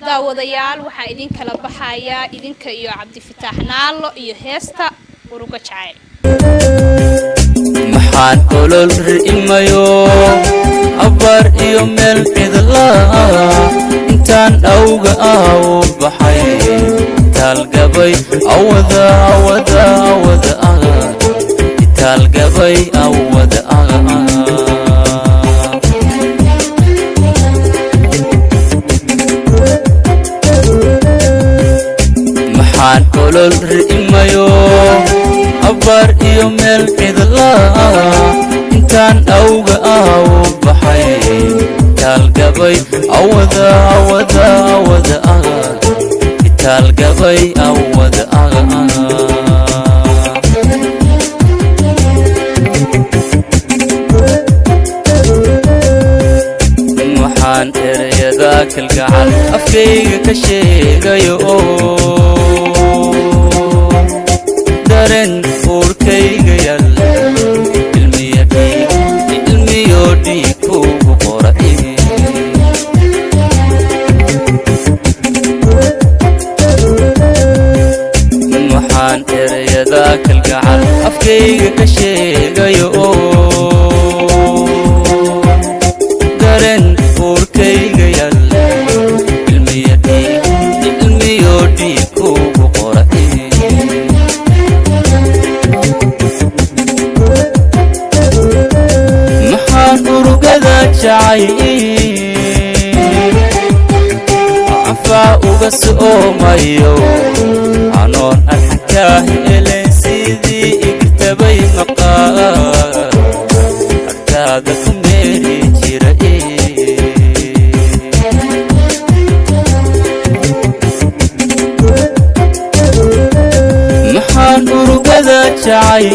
daawadayaal waxaa idin kala baxaya idinka iyo Cabdifataax Naalo iyo heesta uruga jacayl maxaan olol riimayo abar iyo meel cidla intaan awga baxay talgabay awada talgabay awada maxaan olol riimayo abar iyo meel cidla intaan awga baxay talgabay awada talgabay awada waxaan erayada kalgacal afkayga ka sheegayo daren urkayga yal ilmiyo dhiikugu qoray waxaan erayada kalgacal afkayga ka sheegayo daren urkayga yal ilmiyo dhiikugu qoray urugada jacayl afa uga soomayo anoon arxankaa helen sidii igtabay maqaar arkaada ku meeri jira maxaan urugada jacayl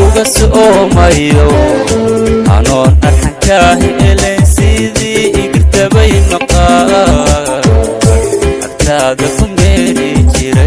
uga soomayo anoon arxankaa helen sidii igtabay maqaar arkaada ku meeri jira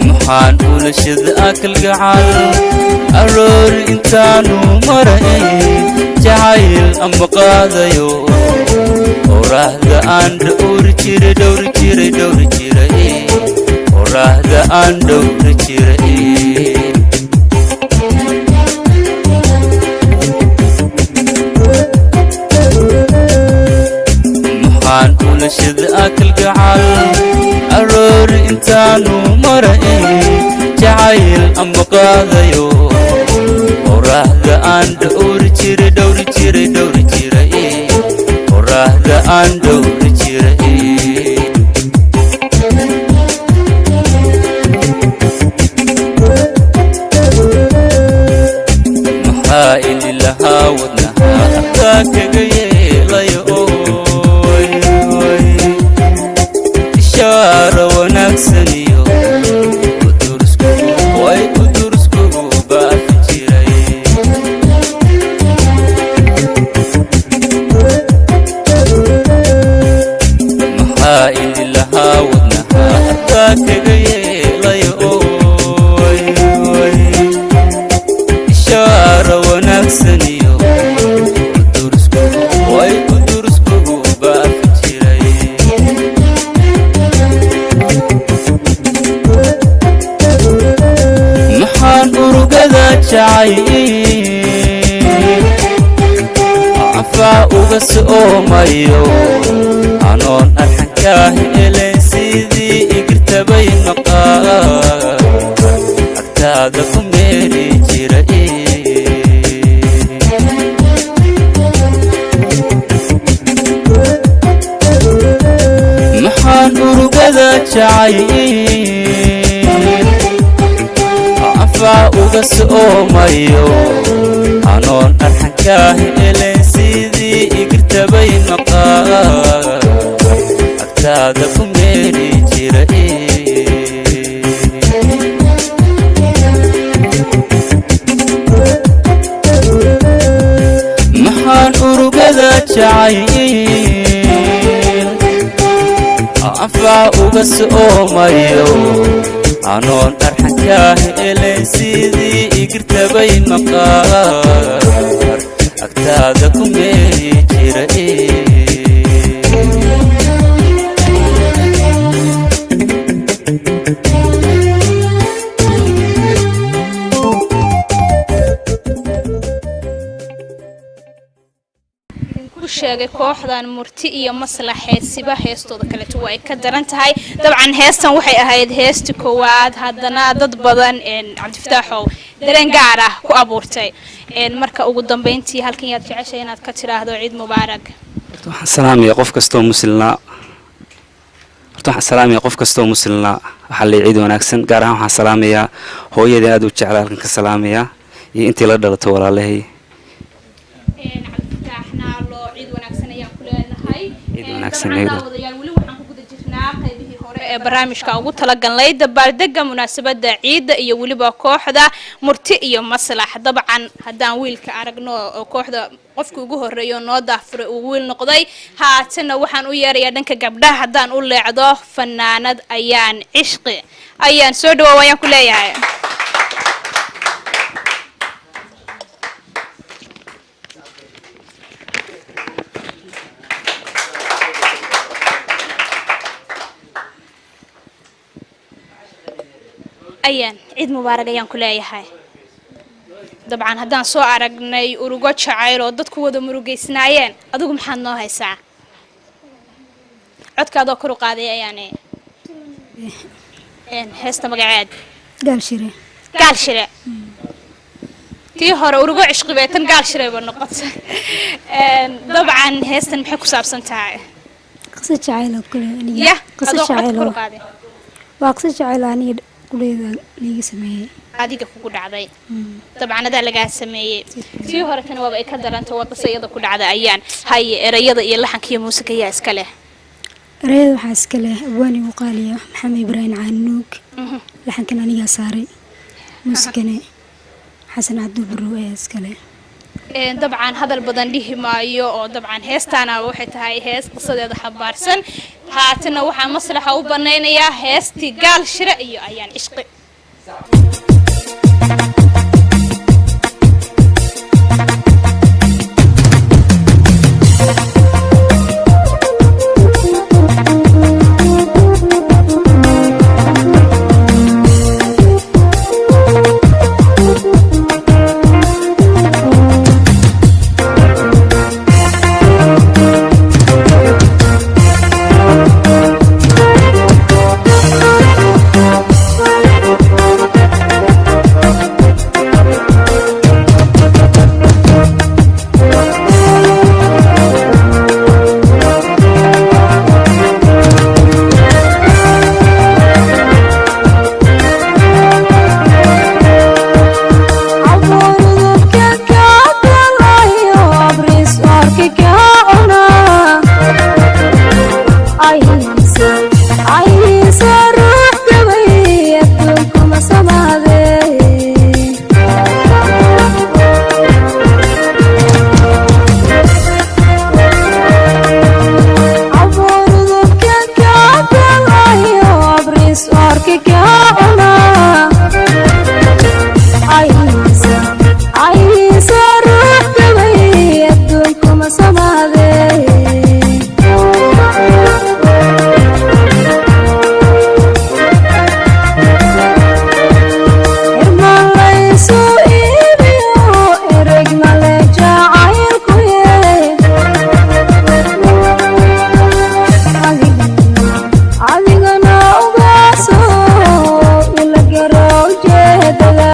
waxaan ulashada kalgacal aroor intaanu maray jacayl amba qaadayo oraahda aan dhowri jiray oraahda aan dhowri jiray waxaan ulashada kalgacal aroor intaanu maray jacayl amba qaadayo oraahda aan dhowri jiray oraahda aan dhowri jiray maxaa ili lahaa wadnaha hataa kaga yeelayo ishaara wanaagsaniyo udurskugu baafi jiray maxaa ili lahaa wadnaha hataa kaga yeelayo ishaara wanaagsaniyo udurskugu baafi jiray maxaan urugada jacayl afa uga soomayo anoon arxankaa helen sidii igtabay maqaar arkaada ku meeri jira maxaan urugada jacayl afa uga soomayo anoon arxan كاهل سيدي اقرتبي مقار أكتادكم ميري جيرئي محان أرقذا جعيل أنفع أقس أوميو أنون أرحن كاهل سيدي اقرتبي مقار أكتادكم ميري جيرئي sheegay kooxdan murti iyo maslaxeed siba heestooda kale way ka daran tahay dabcan heestan waxay ahayd heesti koowaad haddana dad badan cabdifataaxow dareen gaar ah ku abuurtay marka ugu dambeyntii halkan yaad jeceshay inaad ka tiraahdo ciid mubaarak waxaan salaamayaa qof kastoo muslina waxa la ciid wanaagsan gaar ahaan waxaan salaamayaa hooyadii aad u jecel halkan ka salaamayaa iyo intii la dhalatay walaalahay barnaamijka ugu talagalnay dabaaldega munaasabada ciida iyo waliba kooxda murti iyo maslax dabcan hadaan wiilka aragno oo kooxda qofka ugu horeeyo noo daafray uu wiil noqday haatana waxaan u yeerayaa dhanka gabdhaha hadaan u leecdo fanaanad ayaan cishqi ayaan soo dhawaayaan ku leeyahay ayaan ciid mubaarak ayaan ku leeyahay dabcan hadaan soo aragnay urugo jacayl oo dadku wada murugeysnaayeen adigu maxaad noo haysaa codkaadoo kor u qaaday ayaane heesta magaceed gaal shire tii hore urugo cishqi bay tan gaal shire ba noqotay dabcan heestan maxay ku saabsan tahay qisa jacayl oo kale aniga qisa jacayl oo qaaday waa qisa jacayl aniga kuleeda liiga sameeyay adiga kugu dhacday dabcan adaa laga sameeyay tii hore tan waaba ay ka daranta waa qisayada ku dhacday ayaan hay erayada iyo laxanka iyo muusiga yaa iska leh erayada waxa iska leh abwaani u qaaliyo maxamed ibraahim caanuug laxankan aniga saaray muusigana xasan cabdi barrow ayaa iska leh dabcan hadal badan dhihi maayo oo dabcan heestaana waxay tahay hees qisadeeda xabaarsan haatana waxaa maslaxa u banaynayaa heestii gaal shire iyo ayaan cishqi